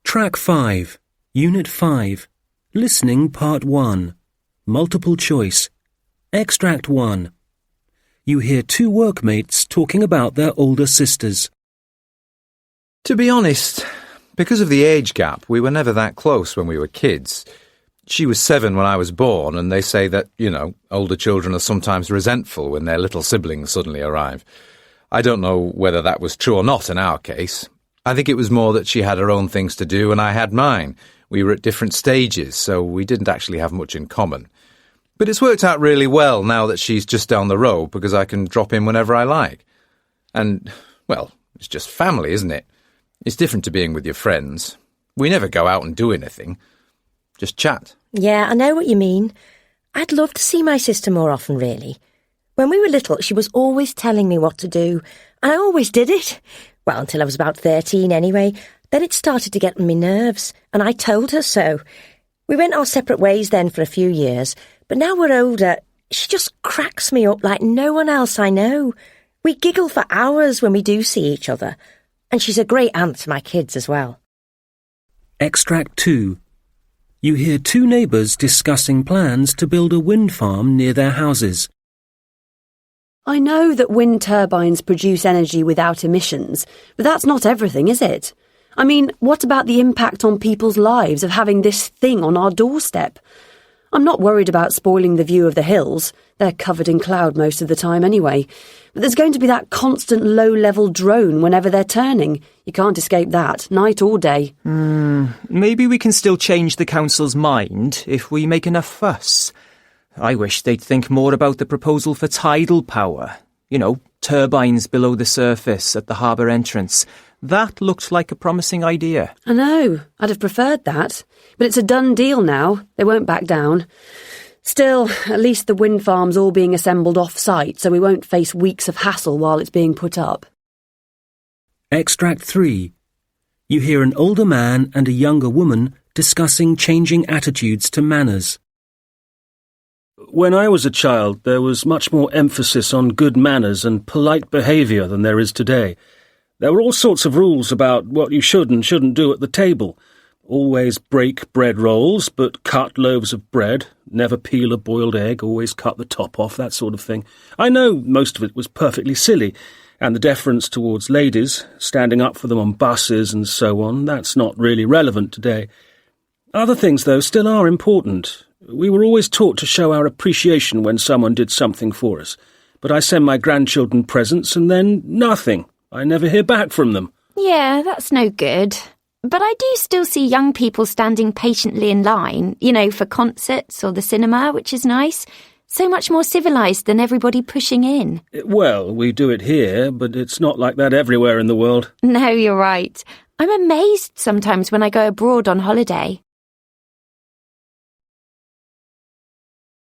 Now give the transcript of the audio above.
Track 5, Unit 5, Listening Part 1, Multiple Choice, Extract 1. You hear two workmates talking about their older sisters. To be honest, because of the age gap, we were never that close when we were kids. She was 7 when I was born, and they say that, older children are sometimes resentful when their little siblings suddenly arrive. I don't know whether that was true or not in our case. I think it was more that she had her own things to do and I had mine. We were at different stages, so we didn't actually have much in common. But it's worked out really well now that she's just down the road because I can drop in whenever I like. And, well, it's just family, isn't it? It's different to being with your friends. We never go out and do anything. Just chat. Yeah, I know what you mean. I'd love to see my sister more often, really. When we were little, she was always telling me what to do, and I always did it. Well, until I was about 13 anyway. Then it started to get on my nerves, and I told her so. We went our separate ways then for a few years, but now we're older, she just cracks me up like no one else I know. We giggle for hours when we do see each other, and she's a great aunt to my kids as well. Extract 2. You hear two neighbours discussing plans to build a wind farm near their houses. I know that wind turbines produce energy without emissions, but that's not everything, is it? I mean, what about the impact on people's lives of having this thing on our doorstep? I'm not worried about spoiling the view of the hills. They're covered in cloud most of the time anyway. But there's going to be that constant low-level drone whenever they're turning. You can't escape that, night or day. Maybe we can still change the council's mind if we make enough fuss. I wish they'd think more about the proposal for tidal power. Turbines below the surface at the harbour entrance. That looked like a promising idea. I know. I'd have preferred that. But it's a done deal now. They won't back down. Still, at least the wind farm's all being assembled off-site, so we won't face weeks of hassle while it's being put up. Extract 3. You hear an older man and a younger woman discussing changing attitudes to manners. When I was a child, there was much more emphasis on good manners and polite behaviour than there is today. There were all sorts of rules about what you should and shouldn't do at the table. Always break bread rolls, but cut loaves of bread. Never peel a boiled egg, always cut the top off, that sort of thing. I know most of it was perfectly silly, and the deference towards ladies, standing up for them on buses and so on, that's not really relevant today. Other things, though, still are important. We were always taught to show our appreciation when someone did something for us. But I send my grandchildren presents and then nothing. I never hear back from them. Yeah, that's no good. But I do still see young people standing patiently in line, for concerts or the cinema, which is nice. So much more civilised than everybody pushing in. Well, we do it here, but it's not like that everywhere in the world. No, you're right. I'm amazed sometimes when I go abroad on holiday.